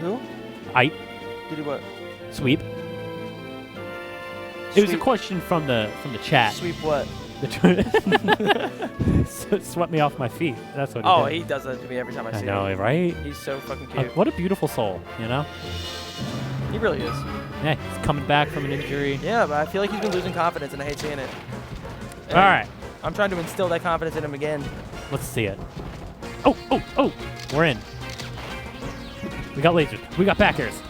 Who? Ite. Did he what? Sweep. It was a question from the chat. Sweep what? Swept me off my feet. That's what. Oh, he he does that to me every time I see him. I know, right? He's so fucking cute. What a beautiful soul, you know? He really is. Yeah, he's coming back from an injury. Yeah, but I feel like he's been losing confidence, and I hate seeing it. And all right. I'm trying to instill that confidence in him again. Let's see it. Oh! We're in. We got lasers. We got back airs.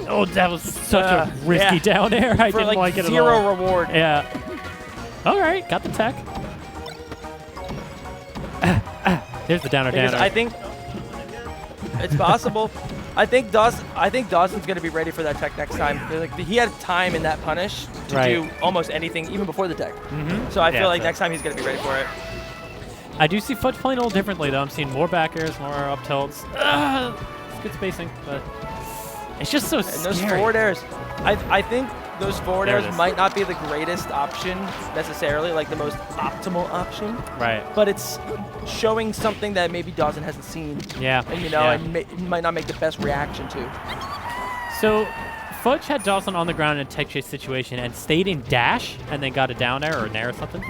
Oh, that was such a risky down air. I didn't like it at all. Zero reward. Yeah. All right, got the tech. There's the downer. I think it's possible. I think Dawson's going to be ready for that tech next time. Like, he had time in that punish to do almost anything, even before the tech. So I feel like next time he's going to be ready for it. I do see Fudge playing a little differently, though. I'm seeing more back airs, more up tilts. It's good spacing, but it's just so scary. And those forward airs, I think those forward airs might not be the greatest option necessarily, like the most optimal option. Right. But it's showing something that maybe Dawson hasn't seen. Yeah. And, you know, and might not make the best reaction to. So Fudge had Dawson on the ground in a tech chase situation and stayed in dash and then got a down air or an air or something.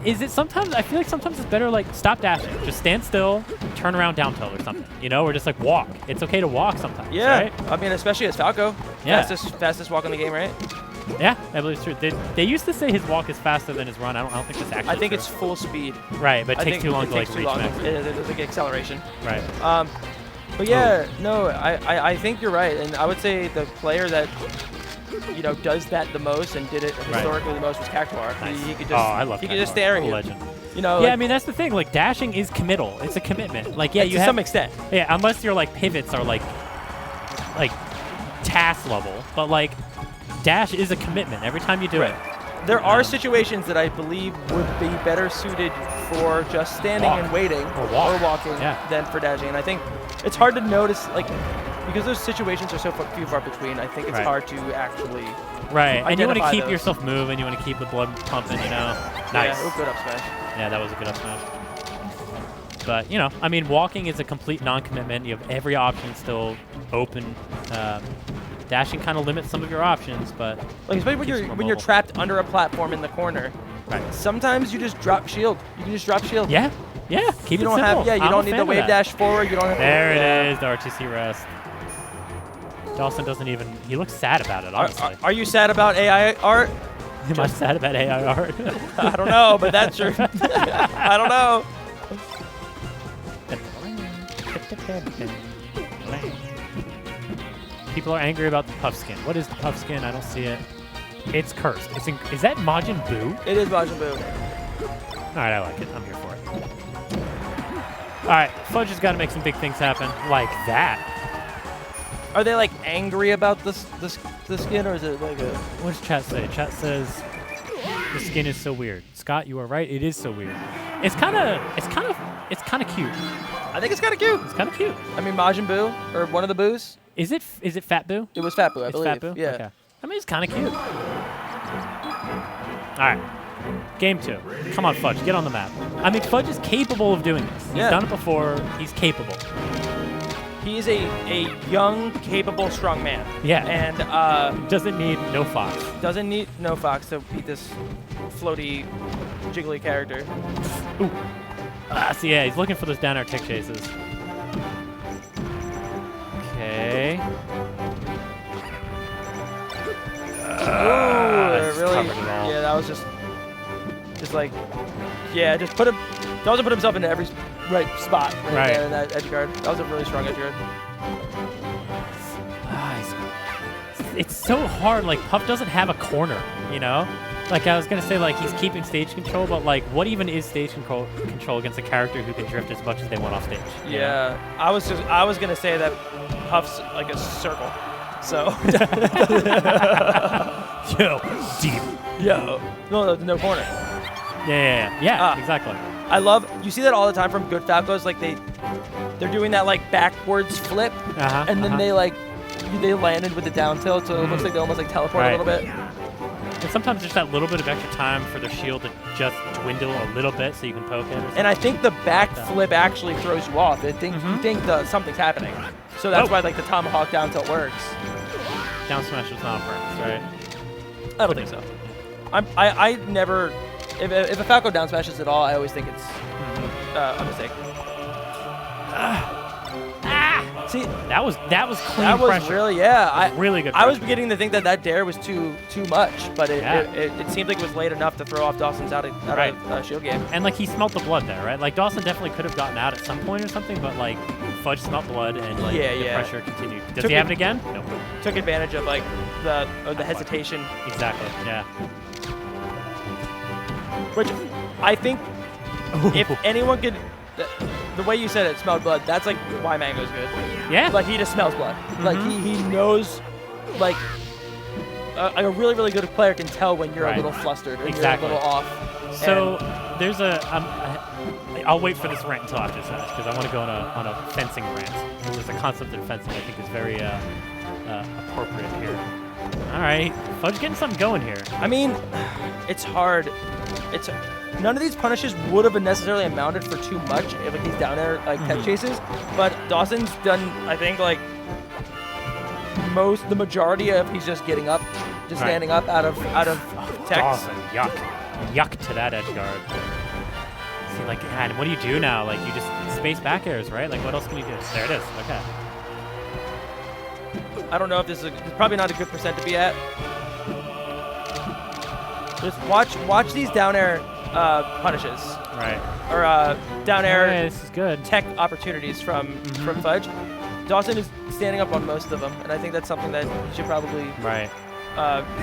Is it sometimes, I feel like sometimes it's better like stop dashing, just stand still, turn around down tilt or something, you know, or just like walk. It's okay to walk sometimes, right? I mean, especially as Falco. Yeah. Fastest walk in the game, right? Yeah, I believe it's true. They used to say his walk is faster than his run. I don't think that's actually I think true. it's full speed. Right, but it takes too long to like reach max. There's like acceleration. Right. But yeah, no, I think you're right, and I would say the player that does that the most and did it historically the most was Cactuar. Nice. He could just I love he could just stare at you. Legend. You know, yeah, I mean that's the thing. Like dashing is committal. It's a commitment. Like yeah, you to have some extent. Yeah, unless your like pivots are like task level, but like dash is a commitment every time you do it. There are situations that I believe would be better suited for just standing and waiting or walking than for dashing, and I think it's hard to notice because those situations are so few far between. I think it's hard to actually and you want to keep yourself moving. You want to keep the blood pumping. You know, nice. Yeah, good up smash. Yeah, that was a good up smash. But you know, I mean, walking is a complete non-commitment. You have every option still open. Dashing kind of limits some of your options, but especially when you're trapped under a platform in the corner. Right. Sometimes you just drop shield. You can just drop shield. Yeah. Yeah. Keep it simple. You don't need the wave dash forward. You don't have. There it is. The RTC rest. Dawson doesn't even. He looks sad about it. Honestly. Are you sad about AI art? Am I sad about AI art? I don't know, but that's your. I don't know. People are angry about the puff skin. What is the puff skin? I don't see it. It's cursed. Is that Majin Buu? It is Majin Buu. All right, I like it. I'm here for it. All right, Fudge has got to make some big things happen like that. Are they like angry about the skin, or is it like a? What does chat say? Chat says the skin is so weird. Scott, you are right. It is so weird. It's kind of cute. I think it's kind of cute. It's kind of cute. I mean, Majin Buu or one of the Boos. Is it Fat Buu? It was Fat Buu, I believe. Fat Buu? Yeah. Okay. I mean, it's kind of cute. All right. Game 2. Come on, Fudge. Get on the map. I mean, Fudge is capable of doing this. He's done it before. He's capable. He is a young, capable, strong man. Yeah. And doesn't need no fox. Doesn't need no fox to beat this floaty, jiggly character. Ooh. So yeah, he's looking for those down air tech chases. Okay. Really? Yeah, that was just like, yeah, just put him. Dawson put himself into every right spot right there in that edge guard. That was a really strong edge guard. It's so hard. Like Puff doesn't have a corner, you know. Like I was gonna say, like he's keeping stage control, but like, what even is stage control against a character who can drift as much as they want off stage? Yeah, I was gonna say that Puff's like a circle. So. Yo, deep. Yo. No corner. Yeah, exactly. I love, you see that all the time from good Falcos, like they're doing that like backwards flip, and then they landed with the down tilt, so it looks like they almost like teleport a little bit. And sometimes there's that little bit of extra time for their shield to just dwindle a little bit so you can poke it. And I think the back flip actually throws you off. You think something's happening. So that's why like the tomahawk down tilt works. Down smash was not on purpose, right? I don't think so. I never, if a Falco down smashes at all, I always think it's a mistake. See, that was clean that was pressure. really, yeah. Really good I was pressure. beginning to think that dare was too much, but it seemed like it was late enough to throw off Dawson's out of shield game. And like he smelt the blood there, right? Like Dawson definitely could have gotten out at some point or something, but like Fudge smelt blood and like the pressure continued. Does he have it again? Nope. Took advantage of like the hesitation. Exactly. Yeah. Which I think if anyone could, the way you said it smelled blood, that's like why Mango's good. Yeah. Like he just smells blood. Like he knows, like a really, really good player can tell when you're a little flustered or you're a little off. So there's I'll wait for this rant until after this match because I want to go on a fencing rant. There's a concept in fencing I think is very appropriate here. All right, Fudge getting something going here. I mean, it's hard. None of these punishes would have necessarily amounted for too much if he's down there like tech chases, but Dawson's done I think like the majority of he's just getting up, just standing up out of tech. Dawson, yuck to that edge guard. See, like, man, what do you do now? Like, you just space back airs, right? Like, what else can you do? There it is. Okay. I don't know if this is probably not a good percent to be at. Just watch these down air punishes. Right. Or down air this is good. tech opportunities from Fudge. Dawson is standing up on most of them, and I think that's something that you should probably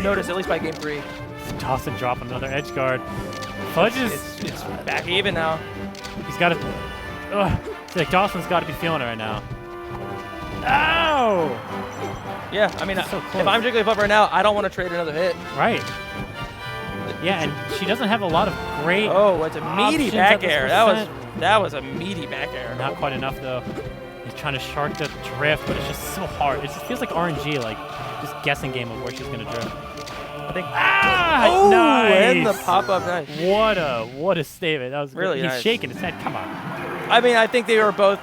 notice at least by game 3. Dawson dropping another edge guard. Fudge is it's back even now. He's got to. Like Dawson's got to be feeling it right now. Ow! Yeah, I mean, so if I'm Jigglypuff up right now, I don't want to trade another hit. Right. Yeah, and she doesn't have a lot of great. Oh, it's a meaty back air. That was a meaty back air. Not quite enough though. He's trying to shark the drift, but it's just so hard. It just feels like RNG, like just guessing game of where she's gonna drift. I think. Oh, nice! And the pop-up, nice. What a statement. That was really He's nice. shaking his head. Come on. I mean, I think they were both,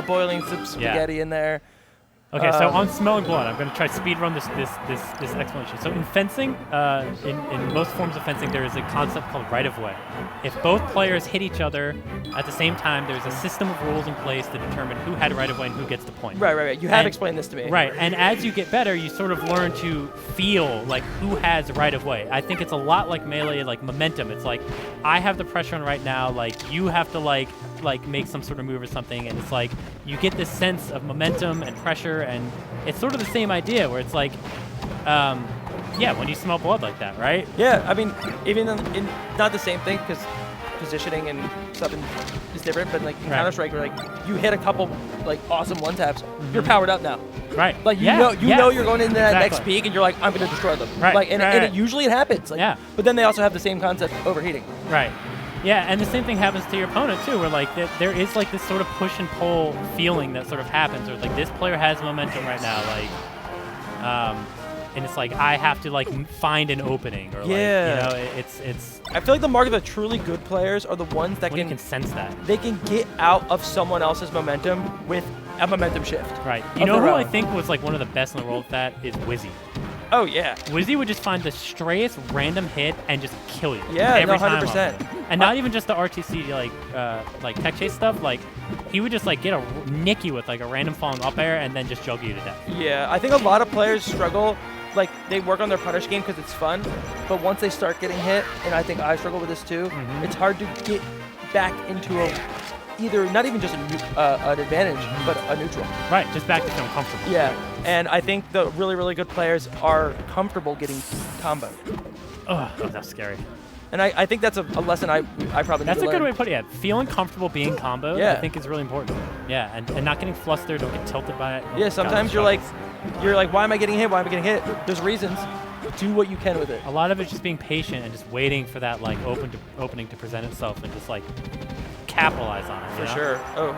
boiling some spaghetti in there. Okay, so on smelling blood, I'm going to try to speed run this explanation. So in fencing, in most forms of fencing, there is a concept called right-of-way. If both players hit each other at the same time, there's a system of rules in place to determine who had right-of-way and who gets the point. Right. You have explained this to me. Right, and as you get better, you sort of learn to feel like who has right-of-way. I think it's a lot like Melee, like momentum. It's like, I have the pressure on right now, like you have to like make some sort of move or something, and it's like you get this sense of momentum and pressure, and it's sort of the same idea where it's like, when you smell blood like that, right? Yeah, I mean, even in not the same thing because positioning and stuff is different, but like in Counter-Strike, where like you hit a couple like awesome one-taps, you're powered up now. Right. Like you know you're going into that next peak, and you're like, I'm gonna destroy them. Right. Like, and it usually it happens. Like, But then they also have the same concept of overheating. Right. Yeah, and the same thing happens to your opponent too, where like there is like this sort of push and pull feeling that sort of happens, where like this player has momentum right now, like, and it's like I have to like find an opening, or it's. I feel like the mark of the truly good players are the ones that can sense that. They can get out of someone else's momentum with a momentum shift. Right. You know who I think was like one of the best in the world at that is Wizzy. Oh, yeah. Wizzy would just find the strayest random hit and just kill you. Yeah, every 100%. Time. And not even just the RTC like tech chase stuff. Like he would just like get a nick you with like a random falling up air and then just juggle you to death. Yeah, I think a lot of players struggle. Like they work on their punish game because it's fun, but once they start getting hit, and I think I struggle with this too, it's hard to get back into either not even just an advantage, but a neutral. Right, just back to feeling comfortable. Yeah, and I think the really, really good players are comfortable getting comboed. Oh, that's scary. And I think that's a lesson I probably need to learn. That's a good way to put it, yeah. Feeling comfortable being comboed, I think is really important. Yeah, and not getting flustered, don't get tilted by it. Yeah, sometimes you're like, why am I getting hit? Why am I getting hit? There's reasons. Do what you can with it. A lot of it's just being patient and just waiting for that like opening to present itself and just like capitalize on it. For sure. Oh.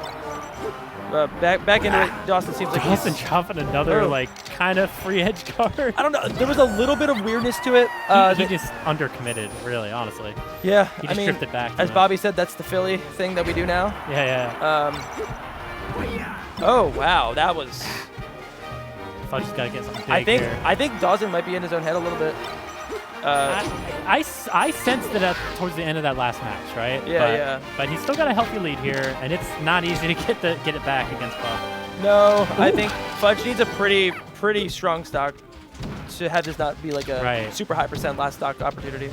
Back into it, Dawson seems like Dawson dropping another like kind of free edge guard. I don't know. There was a little bit of weirdness to it. He just undercommitted, really, honestly. Yeah, he just drifted back. As Bobby said, that's the Philly thing that we do now. Yeah. Oh wow, that was. Fudge has got to get something big here. I think Dawson might be in his own head a little bit. I sensed it towards the end of that last match, right? Yeah, But he's still got a healthy lead here, and it's not easy to get it back against Fudge. No, I think Fudge needs a pretty strong stock to have this not be like a super high % last stock opportunity.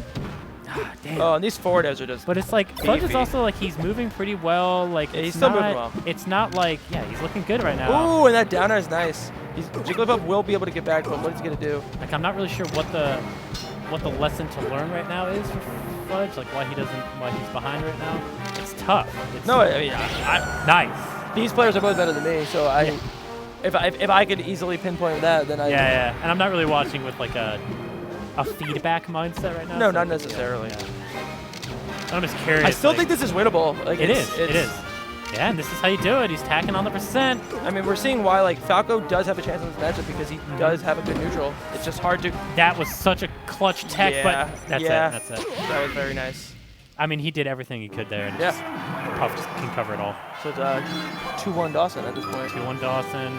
Damn. Oh, and these forward airs are just. But it's like Fudge is also like he's moving pretty well. Like yeah, he's still moving well. It's not like he's looking good right now. Ooh, and that down air is nice. Jigglypuff will be able to get back, but what is he gonna do? Like I'm not really sure what the lesson to learn right now is for Fudge. Like why he's behind right now. It's tough. No, I mean, nice. These players are both better than me, so if I could easily pinpoint that, then I. Yeah. And I'm not really watching with like a feedback mindset right now. No, not necessarily. I'm just curious. I still think this is winnable. Like it is. Yeah, and this is how you do it. He's tacking on the percent. I mean, we're seeing why like Falco does have a chance in this matchup because he does have a good neutral. It's just hard to. That was such a clutch tech, but that's it. That was very nice. I mean, he did everything he could there, and Puff just can cover it all. So it's 2-1 Dawson at this point. 2-1 Dawson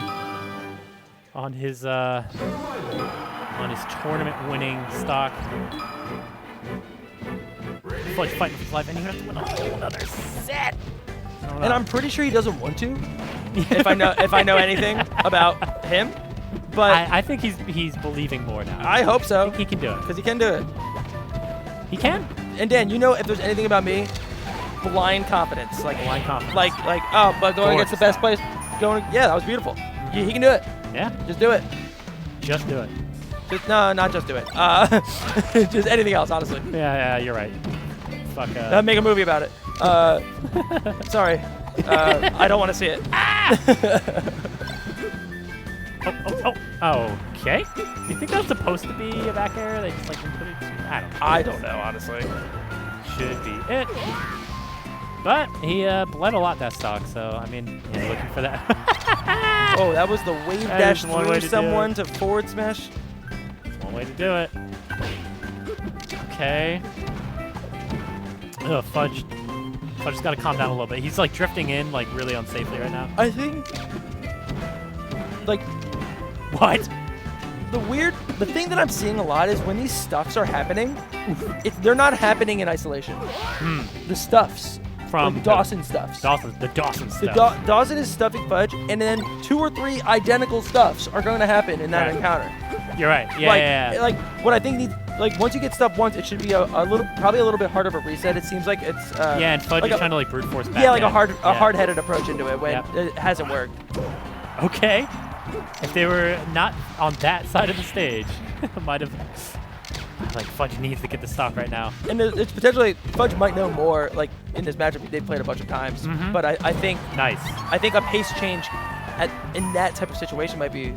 on his tournament-winning stock. Fudge fighting for his life, and he has to win a whole other set. And I'm pretty sure he doesn't want to. if I know anything about him, but I think he's believing more now. I hope so. I think he can do it because he can do it. He can. And Dan, you know if there's anything about me, blind confidence. Like blind confidence. Like but going against the best place, that was beautiful. He can do it. Yeah. Just do it. Just do it. No, not just do it. Just anything else, honestly. Yeah, you're right. Fuck. Make a movie about it. Sorry. I don't want to see it. Okay. Do you think that was supposed to be a back air? They just like put it. I don't know, honestly. Should be it. But he bled a lot that stock, so I mean, he's looking for that. Oh, that was the wave dash through someone to forward smash. That's one way to do it. Okay. Ugh, Fudge's got to calm down a little bit. He's like drifting in like really unsafely right now. I think. Like. What? The thing that I'm seeing a lot is when these stuffs are happening, they're not happening in isolation. The stuffs. From like Dawson stuffs. The Dawson stuff. Dawson is stuffing Fudge, and then 2 or 3 identical stuffs are going to happen in that encounter. You're right. Yeah. Like what I think needs, like once you get stuffed once, it should be probably a little bit harder of a reset. It seems like it's. And Fudge is trying to like brute force back. Yeah, like a hard-headed approach into it when it hasn't worked. Okay. If they were not on that side of the stage, it might have. Like Fudge needs to get the stock right now. And it's potentially Fudge might know more. Like in this matchup, they've played a bunch of times. But I think I think a pace change in that type of situation might be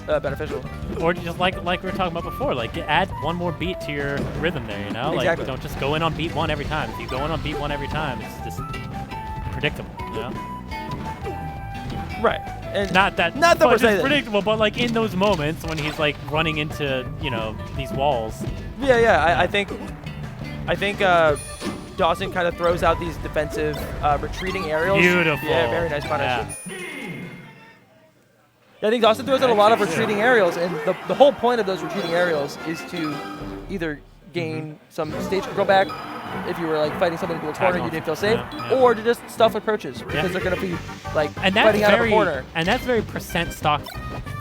beneficial. Or just like we were talking about before, like add one more beat to your rhythm there. You know, exactly. Like don't just go in on beat 1 every time. If you go in on beat 1 every time, it's just predictable. You know. Right. And not that we're saying predictable, but like in those moments when he's like running into these walls. Yeah. I think Dawson kind of throws out these defensive retreating aerials. Beautiful. Yeah, very nice punish. Yeah, I think Dawson throws out a lot of retreating aerials, and the whole point of those retreating aerials is to either gain some stage control back if you were like fighting someone into a corner and you didn't feel safe, or to just stuff approaches because they're going to be like fighting out of a corner. And that's very percent stock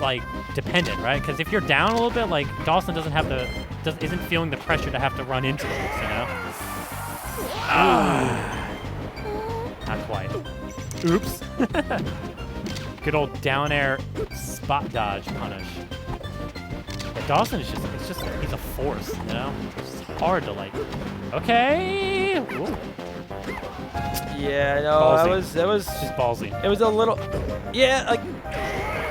like dependent, right? Because if you're down a little bit, like Dawson isn't feeling the pressure to have to run into those, Not quite. Oops. Good old down air spot dodge punish. But Dawson is he's a force, It's just hard to like. Okay. Whoa. Yeah, no, that was just ballsy. It was a little, like.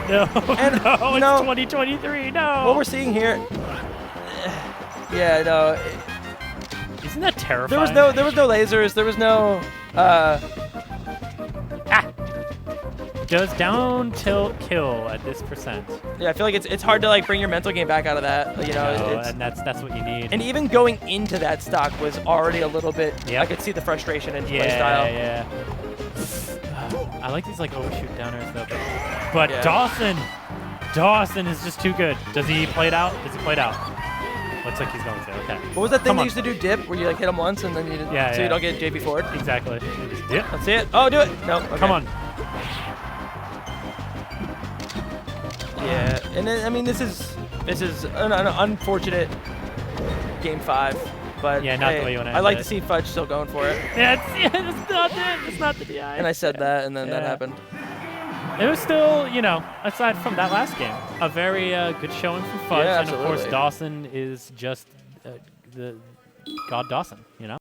No, it's 2023. No. What we're seeing here. Yeah, no. Isn't that terrifying? There was no lasers. There was no. Does down tilt kill at this percent? Yeah, I feel like it's hard to like bring your mental game back out of that. And that's what you need. And even going into that stock was already a little bit. I could see the frustration in play style. Yeah. I like these like overshoot downers though. But Dawson is just too good. Does he play it out? Does he play it out? Looks like he's going to. Okay. What was that thing they used to do, dip, where you like hit him once and then you you don't get JP forward? Exactly. Just dip. Let's see it. Oh, do it. No. Okay. Come on. Yeah, and then, I mean this is an unfortunate game 5, but yeah, not the way you want to. I like to see Fudge still going for it. Yeah, it's not it. It's not the DI. And I said that, and then that happened. It was still, you know, aside from that last game, a very good showing from Fudge, and of course Dawson is just the God Dawson, you know.